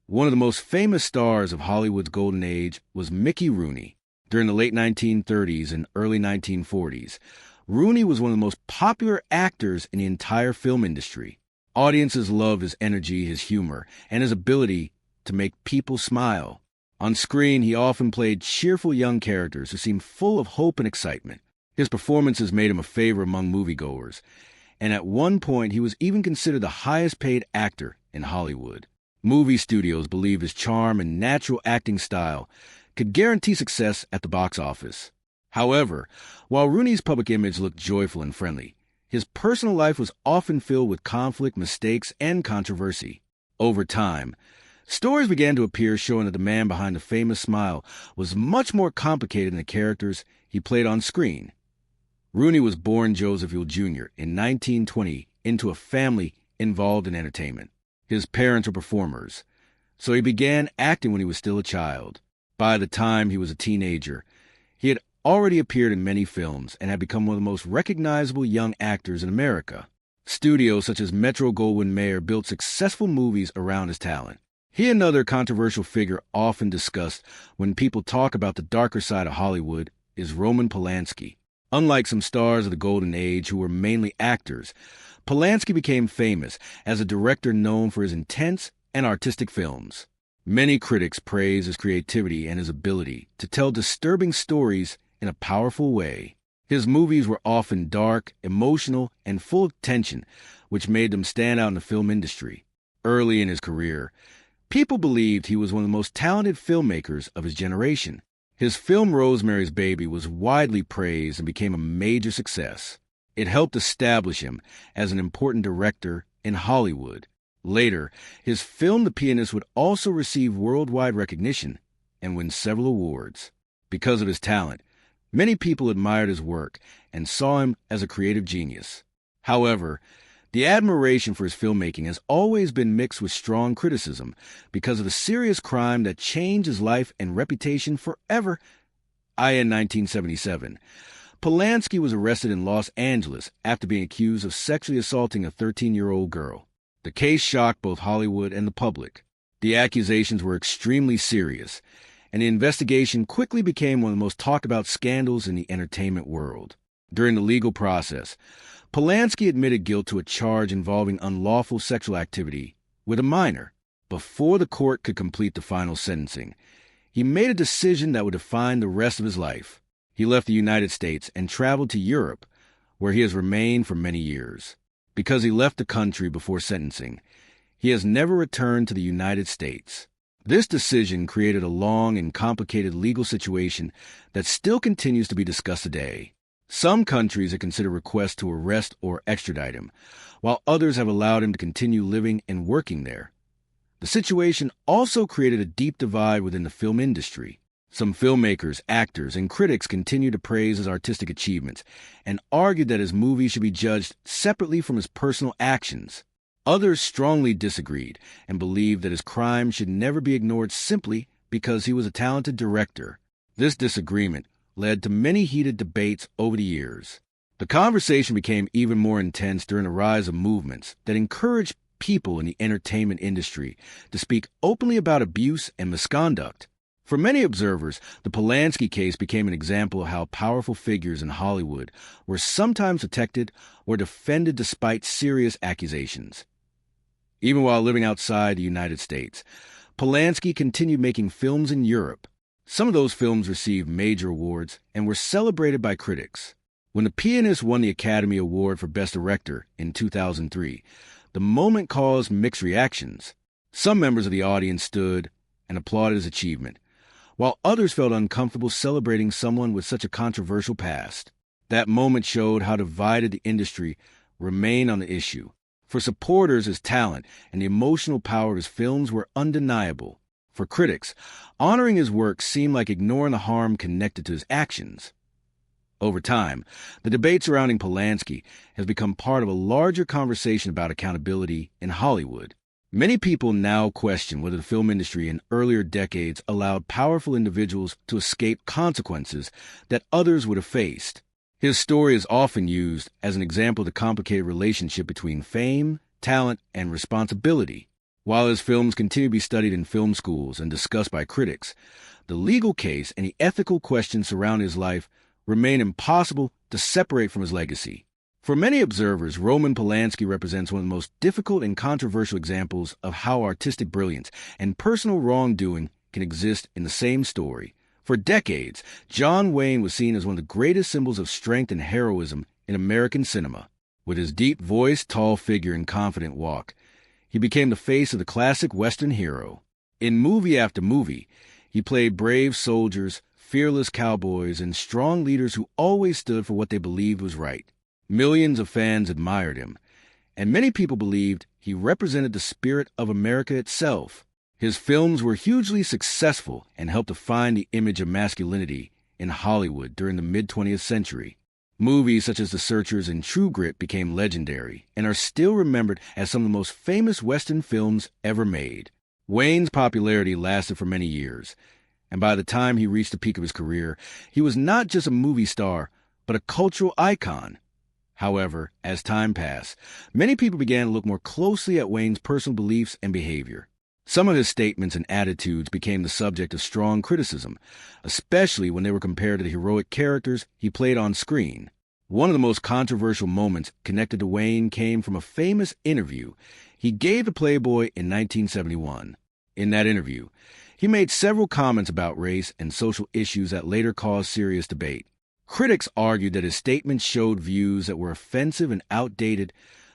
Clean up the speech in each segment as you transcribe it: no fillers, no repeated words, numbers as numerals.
One of the most famous stars of Hollywood's golden age was Mickey Rooney. During the late 1930s and early 1940s, Rooney was one of the most popular actors in the entire film industry. Audiences loved his energy, his humor, and his ability to make people smile. On screen, he often played cheerful young characters who seemed full of hope and excitement. His performances made him a favorite among moviegoers, and at one point he was even considered the highest-paid actor in Hollywood. Movie studios believed his charm and natural acting style could guarantee success at the box office. However, while Rooney's public image looked joyful and friendly, his personal life was often filled with conflict, mistakes, and controversy. Over time, stories began to appear showing that the man behind the famous smile was much more complicated than the characters he played on screen. Rooney was born Joseph Hill Jr. in 1920 into a family involved in entertainment. His parents were performers, so he began acting when he was still a child. By the time he was a teenager, he had already appeared in many films and had become one of the most recognizable young actors in America. Studios such as Metro-Goldwyn-Mayer built successful movies around his talent. He, another controversial figure often discussed when people talk about the darker side of Hollywood, is Roman Polanski. Unlike some stars of the Golden Age who were mainly actors, Polanski became famous as a director known for his intense and artistic films. Many critics praise his creativity and his ability to tell disturbing stories in a powerful way. His movies were often dark, emotional, and full of tension, which made them stand out in the film industry. Early in his career, people believed he was one of the most talented filmmakers of his generation. His film Rosemary's Baby was widely praised and became a major success. It helped establish him as an important director in Hollywood. Later, his film The Pianist would also receive worldwide recognition and win several awards. Because of his talent, many people admired his work and saw him as a creative genius. However, the admiration for his filmmaking has always been mixed with strong criticism because of the serious crime that changed his life and reputation forever. In 1977, Polanski was arrested in Los Angeles after being accused of sexually assaulting a 13-year-old girl. The case shocked both Hollywood and the public. The accusations were extremely serious, and the investigation quickly became one of the most talked-about scandals in the entertainment world. During the legal process, Polanski admitted guilt to a charge involving unlawful sexual activity with a minor. Before the court could complete the final sentencing, he made a decision that would define the rest of his life. He left the United States and traveled to Europe, where he has remained for many years. Because he left the country before sentencing, he has never returned to the United States. This decision created a long and complicated legal situation that still continues to be discussed today. Some countries have considered requests to arrest or extradite him, while others have allowed him to continue living and working there. The situation also created a deep divide within the film industry. Some filmmakers, actors, and critics continue to praise his artistic achievements and argued that his movies should be judged separately from his personal actions. Others strongly disagreed and believed that his crime should never be ignored simply because he was a talented director. This disagreement led to many heated debates over the years. The conversation became even more intense during the rise of movements that encouraged people in the entertainment industry to speak openly about abuse and misconduct. For many observers, the Polanski case became an example of how powerful figures in Hollywood were sometimes protected or defended despite serious accusations. Even while living outside the United States, Polanski continued making films in Europe. Some of those films received major awards and were celebrated by critics. When The Pianist won the Academy Award for Best Director in 2003, the moment caused mixed reactions. Some members of the audience stood and applauded his achievement, while others felt uncomfortable celebrating someone with such a controversial past. That moment showed how divided the industry remained on the issue. For supporters, his talent and the emotional power of his films were undeniable. For critics, honoring his work seemed like ignoring the harm connected to his actions. Over time, the debate surrounding Polanski has become part of a larger conversation about accountability in Hollywood. Many people now question whether the film industry in earlier decades allowed powerful individuals to escape consequences that others would have faced. His story is often used as an example of the complicated relationship between fame, talent, and responsibility. While his films continue to be studied in film schools and discussed by critics, the legal case and the ethical questions surrounding his life remain impossible to separate from his legacy. For many observers, Roman Polanski represents one of the most difficult and controversial examples of how artistic brilliance and personal wrongdoing can exist in the same story. For decades, John Wayne was seen as one of the greatest symbols of strength and heroism in American cinema. With his deep voice, tall figure, and confident walk, he became the face of the classic Western hero. In movie after movie, he played brave soldiers, fearless cowboys, and strong leaders who always stood for what they believed was right. Millions of fans admired him, and many people believed he represented the spirit of America itself. His films were hugely successful and helped define the image of masculinity in Hollywood during the mid-20th century. Movies such as The Searchers and True Grit became legendary and are still remembered as some of the most famous Western films ever made. Wayne's popularity lasted for many years, and by the time he reached the peak of his career, he was not just a movie star, but a cultural icon. However, as time passed, many people began to look more closely at Wayne's personal beliefs and behavior. Some of his statements and attitudes became the subject of strong criticism, especially when they were compared to the heroic characters he played on screen. One of the most controversial moments connected to Wayne came from a famous interview he gave to Playboy in 1971. In that interview, he made several comments about race and social issues that later caused serious debate. Critics argued that his statements showed views that were offensive and outdated,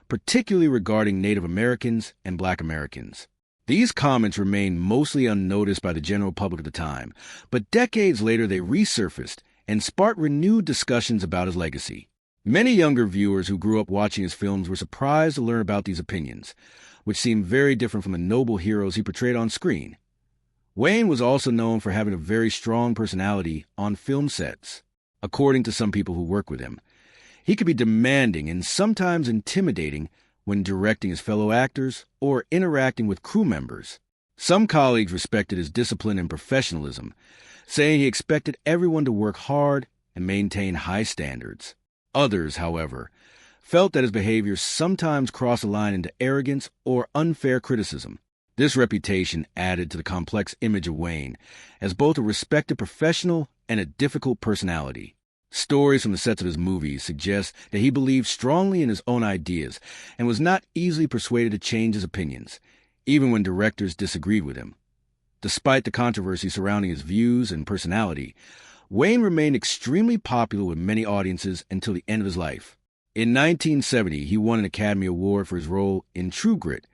particularly regarding Native Americans and Black Americans. These comments remained mostly unnoticed by the general public at the time, but decades later they resurfaced and sparked renewed discussions about his legacy. Many younger viewers who grew up watching his films were surprised to learn about these opinions, which seemed very different from the noble heroes he portrayed on screen. Wayne was also known for having a very strong personality on film sets. According to some people who work with him, he could be demanding and sometimes intimidating when directing his fellow actors or interacting with crew members. Some colleagues respected his discipline and professionalism, saying he expected everyone to work hard and maintain high standards. Others, however, felt that his behavior sometimes crossed a line into arrogance or unfair criticism. This reputation added to the complex image of Wayne as both a respected professional and a difficult personality. Stories from the sets of his movies suggest that he believed strongly in his own ideas and was not easily persuaded to change his opinions, even when directors disagreed with him. Despite the controversy surrounding his views and personality, Wayne remained extremely popular with many audiences until the end of his life. In 1970, he won an Academy Award for his role in True Grit,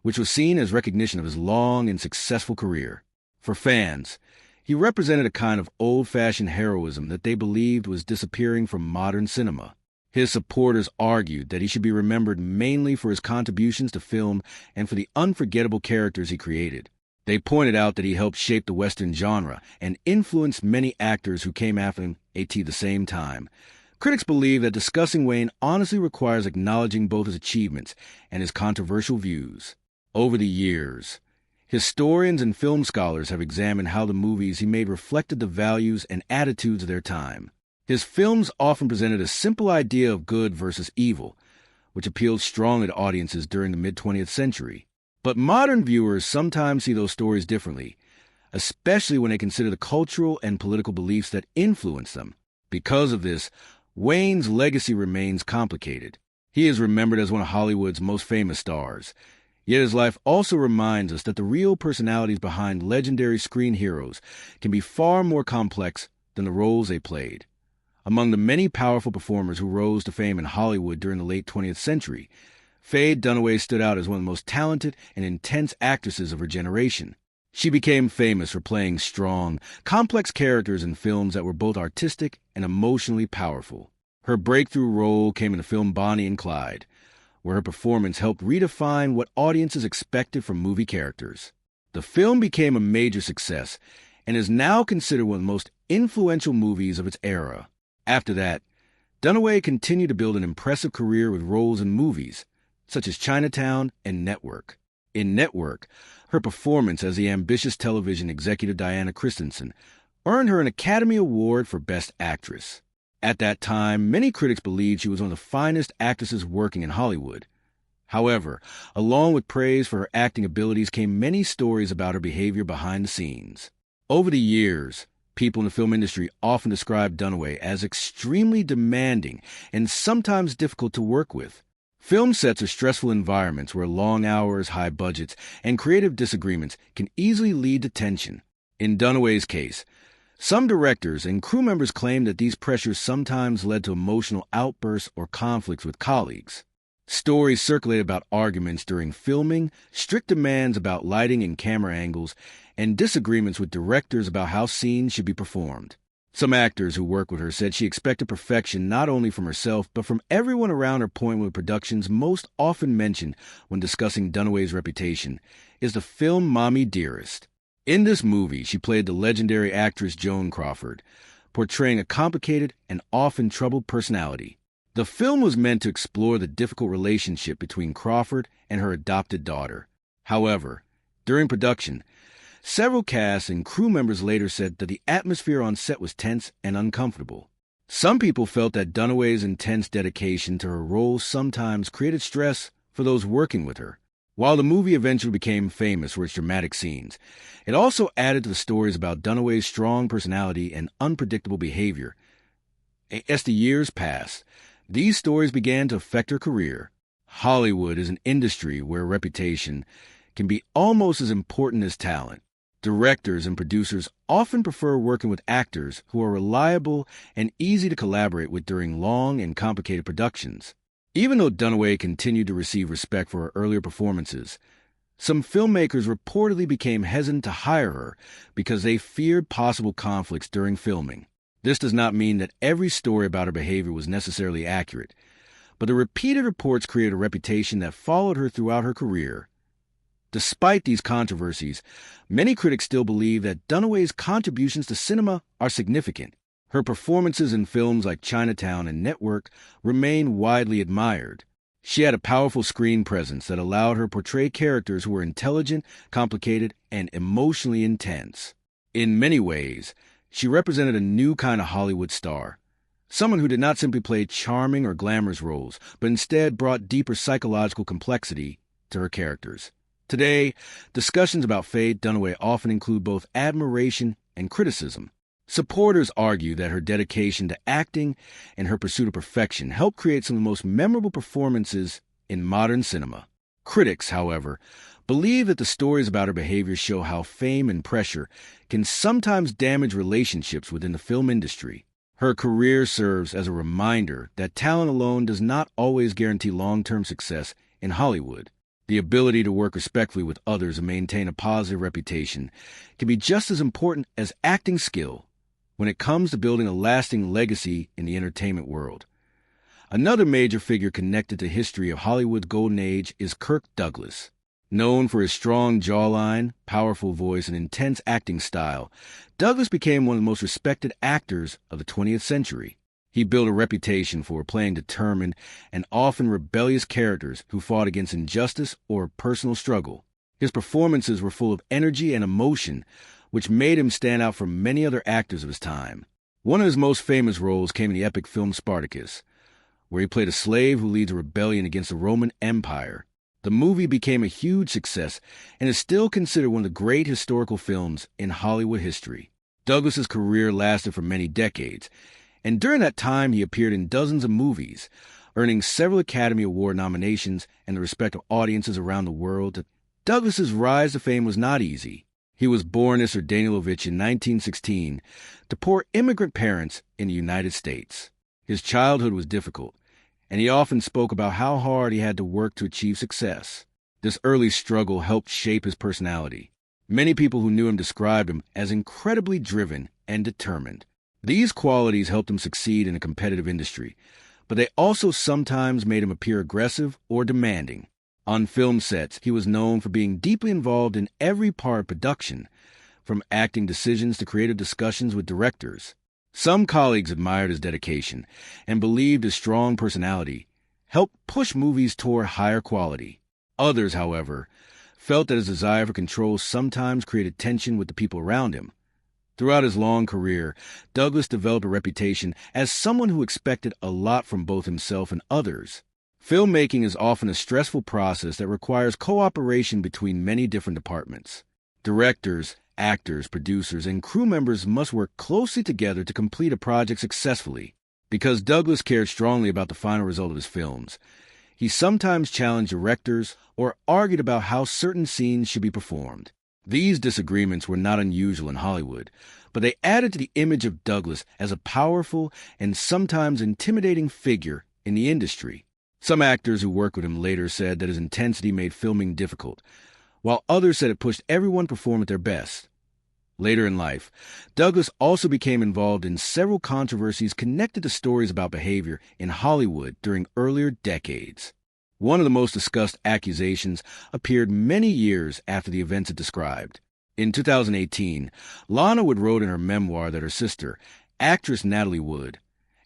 which was seen as recognition of his long and successful career. For fans, he represented a kind of old-fashioned heroism that they believed was disappearing from modern cinema. His supporters argued that he should be remembered mainly for his contributions to film and for the unforgettable characters he created. They pointed out that he helped shape the Western genre and influenced many actors who came after him at the same time. Critics believe that discussing Wayne honestly requires acknowledging both his achievements and his controversial views. Over the years, historians and film scholars have examined how the movies he made reflected the values and attitudes of their time. His films often presented a simple idea of good versus evil, which appealed strongly to audiences during the mid-20th century. But modern viewers sometimes see those stories differently, especially when they consider the cultural and political beliefs that influence them. Because of this, Wayne's legacy remains complicated. He is remembered as one of Hollywood's most famous stars. Yet his life also reminds us that the real personalities behind legendary screen heroes can be far more complex than the roles they played. Among the many powerful performers who rose to fame in Hollywood during the late 20th century, Faye Dunaway stood out as one of the most talented and intense actresses of her generation. She became famous for playing strong, complex characters in films that were both artistic and emotionally powerful. Her breakthrough role came in the film Bonnie and Clyde, where her performance helped redefine what audiences expected from movie characters. The film became a major success and is now considered one of the most influential movies of its era. After that, Dunaway continued to build an impressive career with roles in movies, such as Chinatown and Network. In Network, her performance as the ambitious television executive Diana Christensen earned her an Academy Award for Best Actress. At that time, many critics believed she was one of the finest actresses working in Hollywood. However, along with praise for her acting abilities came many stories about her behavior behind the scenes. Over the years, people in the film industry often described Dunaway as extremely demanding and sometimes difficult to work with. Film sets are stressful environments where long hours, high budgets, and creative disagreements can easily lead to tension. In Dunaway's case, some directors and crew members claim that these pressures sometimes led to emotional outbursts or conflicts with colleagues. Stories circulate about arguments during filming, strict demands about lighting and camera angles, and disagreements with directors about how scenes should be performed. Some actors who worked with her said she expected perfection not only from herself, but from everyone around her. Point with productions most often mentioned when discussing Dunaway's reputation is the film Mommy Dearest. In this movie, she played the legendary actress Joan Crawford, portraying a complicated and often troubled personality. The film was meant to explore the difficult relationship between Crawford and her adopted daughter. However, during production, several cast and crew members later said that the atmosphere on set was tense and uncomfortable. Some people felt that Dunaway's intense dedication to her role sometimes created stress for those working with her. While the movie eventually became famous for its dramatic scenes, it also added to the stories about Dunaway's strong personality and unpredictable behavior. As the years passed, these stories began to affect her career. Hollywood is an industry where reputation can be almost as important as talent. Directors and producers often prefer working with actors who are reliable and easy to collaborate with during long and complicated productions. Even though Dunaway continued to receive respect for her earlier performances, some filmmakers reportedly became hesitant to hire her because they feared possible conflicts during filming. This does not mean that every story about her behavior was necessarily accurate, but the repeated reports created a reputation that followed her throughout her career. Despite these controversies, many critics still believe that Dunaway's contributions to cinema are significant. Her performances in films like Chinatown and Network remain widely admired. She had a powerful screen presence that allowed her to portray characters who were intelligent, complicated, and emotionally intense. In many ways, she represented a new kind of Hollywood star, someone who did not simply play charming or glamorous roles, but instead brought deeper psychological complexity to her characters. Today, discussions about Faye Dunaway often include both admiration and criticism. Supporters argue that her dedication to acting and her pursuit of perfection helped create some of the most memorable performances in modern cinema. Critics, however, believe that the stories about her behavior show how fame and pressure can sometimes damage relationships within the film industry. Her career serves as a reminder that talent alone does not always guarantee long-term success in Hollywood. The ability to work respectfully with others and maintain a positive reputation can be just as important as acting skill when it comes to building a lasting legacy in the entertainment world. Another major figure connected to the history of Hollywood's golden age is Kirk Douglas. Known for his strong jawline, powerful voice, and intense acting style, Douglas became one of the most respected actors of the 20th century. He built a reputation for playing determined and often rebellious characters who fought against injustice or personal struggle. His performances were full of energy and emotion, which made him stand out from many other actors of his time. One of his most famous roles came in the epic film Spartacus, where he played a slave who leads a rebellion against the Roman Empire. The movie became a huge success and is still considered one of the great historical films in Hollywood history. Douglas's career lasted for many decades, and during that time he appeared in dozens of movies, earning several Academy Award nominations and the respect of audiences around the world. Douglas's rise to fame was not easy. He was born as Sir Danilovich in 1916 to poor immigrant parents in the United States. His childhood was difficult, and he often spoke about how hard he had to work to achieve success. This early struggle helped shape his personality. Many people who knew him described him as incredibly driven and determined. These qualities helped him succeed in a competitive industry, but they also sometimes made him appear aggressive or demanding. On film sets, he was known for being deeply involved in every part of production, from acting decisions to creative discussions with directors. Some colleagues admired his dedication and believed his strong personality helped push movies toward higher quality. Others, however, felt that his desire for control sometimes created tension with the people around him. Throughout his long career, Douglas developed a reputation as someone who expected a lot from both himself and others. Filmmaking is often a stressful process that requires cooperation between many different departments. Directors, actors, producers, and crew members must work closely together to complete a project successfully. Because Douglas cared strongly about the final result of his films, he sometimes challenged directors or argued about how certain scenes should be performed. These disagreements were not unusual in Hollywood, but they added to the image of Douglas as a powerful and sometimes intimidating figure in the industry. Some actors who worked with him later said that his intensity made filming difficult, while others said it pushed everyone to perform at their best. Later in life, Douglas also became involved in several controversies connected to stories about behavior in Hollywood during earlier decades. One of the most discussed accusations appeared many years after the events it described. In 2018, Lana Wood wrote in her memoir that her sister, actress Natalie Wood,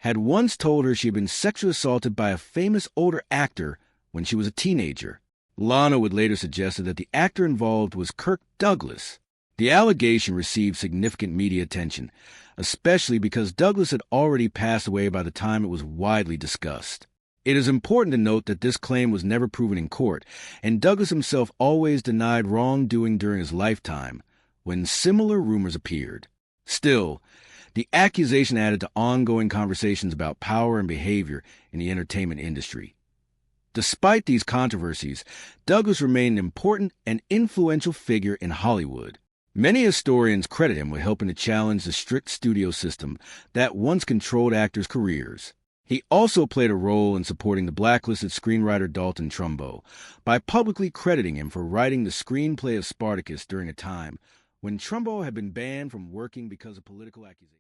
had once told her she had been sexually assaulted by a famous older actor when she was a teenager. Lana Wood later suggested that the actor involved was Kirk Douglas. The allegation received significant media attention, especially because Douglas had already passed away by the time it was widely discussed. It is important to note that this claim was never proven in court, and Douglas himself always denied wrongdoing during his lifetime when similar rumors appeared. Still, the accusation added to ongoing conversations about power and behavior in the entertainment industry. Despite these controversies, Douglas remained an important and influential figure in Hollywood. Many historians credit him with helping to challenge the strict studio system that once controlled actors' careers. He also played a role in supporting the blacklisted screenwriter Dalton Trumbo by publicly crediting him for writing the screenplay of Spartacus during a time when Trumbo had been banned from working because of political accusations.